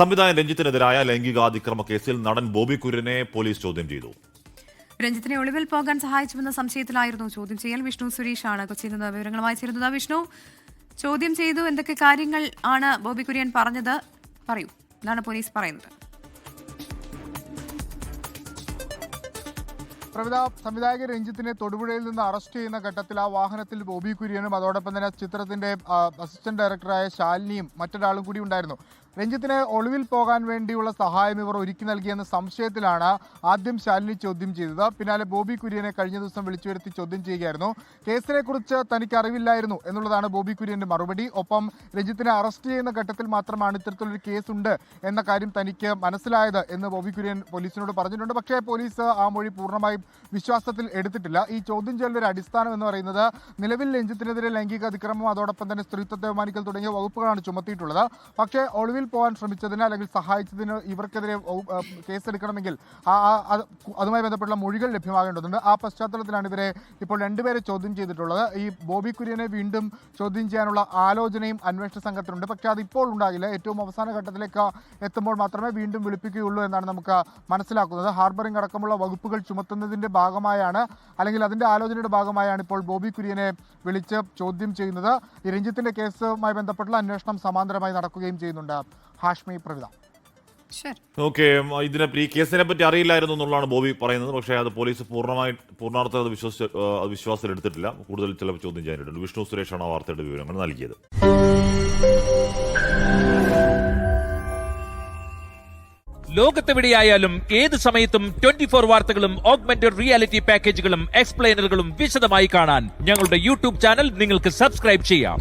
സംവിധായകൻ രഞ്ജിത്തിനെതിരായ ലൈംഗികാതിക്രമ കേസിൽ നടൻ ബോബി കുര്യനെ പോലീസ് ചോദ്യം ചെയ്തു. രഞ്ജിത്തിനെ ഒളിവിൽ പോകാൻ സഹായിച്ചുവെന്ന സംശയത്തിലായിരുന്നു ചോദ്യം ചെയ്യൽ. വിഷ്ണു സുരേഷാണ് കൊച്ചിയിൽ നിന്ന് വിവരങ്ങളുമായി ചേരുന്നത്. വിഷ്ണു, ചോദ്യം ചെയ്തു, എന്തൊക്കെ കാര്യങ്ങൾ ആണ് ബോബി കുര്യൻ പറഞ്ഞത്? പറയൂ, എന്താണ് പോലീസ് പറയുന്നത്? സംവിധായകൻ രഞ്ജിത്തിനെ തൊടുപുഴയിൽ നിന്ന് അറസ്റ്റ് ചെയ്യുന്ന ഘട്ടത്തിൽ ആ വാഹനത്തിൽ ബോബി കുര്യനും അതോടൊപ്പം തന്നെ ചിത്രത്തിന്റെ അസിസ്റ്റന്റ് ഡയറക്ടറായ ശാലിനിയും മറ്റൊരാളും കൂടി ഉണ്ടായിരുന്നു. രഞ്ജിത്തിനെ ഒളിവിൽ പോകാൻ വേണ്ടിയുള്ള സഹായം ഇവർ ഒരുക്കി നൽകിയെന്ന സംശയത്തിലാണ് ആദ്യം ശാലിനി ചോദ്യം ചെയ്തത്. പിന്നാലെ ബോബി കുര്യനെ കഴിഞ്ഞ ദിവസം വിളിച്ചു വരുത്തി ചോദ്യം ചെയ്യുകയായിരുന്നു. കേസിനെ കുറിച്ച് തനിക്ക് അറിവില്ലായിരുന്നു എന്നുള്ളതാണ് ബോബി കുര്യന്റെ മറുപടി. ഒപ്പം രഞ്ജിത്തിനെ അറസ്റ്റ് ചെയ്യുന്ന ഘട്ടത്തിൽ മാത്രമാണ് ഇത്തരത്തിലൊരു കേസുണ്ട് എന്ന കാര്യം തനിക്ക് മനസ്സിലായത് എന്ന് ബോബി കുര്യൻ പോലീസിനോട് പറഞ്ഞിട്ടുണ്ട്. പക്ഷേ പോലീസ് ആ മൊഴി പൂർണ്ണമായും വിശ്വാസത്തിൽ എടുത്തിട്ടില്ല. ഈ ചോദ്യം ചെയ്യലിന്റെ ഒരു അടിസ്ഥാനം എന്ന് പറയുന്നത് നിലവിൽ രഞ്ജിത്തിനെതിരെ ലൈംഗിക അതിക്രമം അതോടൊപ്പം തന്നെ സ്ത്രീത്വത്തെ ബഹുമാനിക്കൽ തുടങ്ങിയ വകുപ്പുകളാണ് ചുമത്തിയിട്ടുള്ളത്. പക്ഷേ ഒളിവിൽ പോകാൻ ശ്രമിച്ചതിന് അല്ലെങ്കിൽ സഹായിച്ചതിന് ഇവർക്കെതിരെ കേസെടുക്കണമെങ്കിൽ അതുമായി ബന്ധപ്പെട്ടുള്ള മൊഴികൾ ലഭ്യമാകേണ്ടതുണ്ട്. ആ പശ്ചാത്തലത്തിലാണ് ഇവരെ ഇപ്പോൾ രണ്ടുപേരെ ചോദ്യം ചെയ്തിട്ടുള്ളത്. ഈ ബോബി കുര്യനെ വീണ്ടും ചോദ്യം ചെയ്യാനുള്ള ആലോചനയും അന്വേഷണ സംഘത്തിനുണ്ട്. പക്ഷേ അതിപ്പോൾ ഉണ്ടാകില്ല. ഏറ്റവും അവസാന ഘട്ടത്തിലേക്ക് എത്തുമ്പോൾ മാത്രമേ വീണ്ടും വിളിപ്പിക്കുകയുള്ളൂ എന്നാണ് നമുക്ക് മനസ്സിലാക്കുന്നത്. ഹാർബറിംഗ് അടക്കമുള്ള വകുപ്പുകൾ ചുമത്തുന്നതിന്റെ ഭാഗമായാണ് അല്ലെങ്കിൽ അതിന്റെ ആലോചനയുടെ ഭാഗമായാണ് ഇപ്പോൾ ബോബി കുര്യനെ വിളിച്ച് ചോദ്യം ചെയ്യുന്നത്. ഈ രഞ്ജിത്തിന്റെ കേസുമായി ബന്ധപ്പെട്ടുള്ള അന്വേഷണം സമാന്തരമായി നടക്കുകയും ചെയ്യുന്നുണ്ട്. ഹാഷ്മി, പ്രവിത. ഓക്കെ, ഈ കേസിനെ പറ്റി അറിയില്ലായിരുന്നു എന്നുള്ളതാണ് ബോബി പറയുന്നത്. പക്ഷേ അത് പോലീസ് പൂർണ്ണാർത്ഥം അത് വിശ്വാസത്തിൽ എടുത്തിട്ടില്ല. കൂടുതൽ ചില ചോദ്യം ചെയ്യാനായിട്ടുണ്ട്. വിഷ്ണു സുരേഷാണ് ആ വാർത്തയുടെ വിവരങ്ങൾ നൽകിയത്. ലോകത്തെവിടെയായാലും ഏത് സമയത്തും 24 വാർത്തകളും ഓഗ്മെന്റഡ് റിയാലിറ്റി പാക്കേജുകളും എക്സ്പ്ലെയിനറുകളും വിശദമായി കാണാൻ ഞങ്ങളുടെ യൂട്യൂബ് ചാനൽ നിങ്ങൾക്ക് സബ്സ്ക്രൈബ് ചെയ്യാം.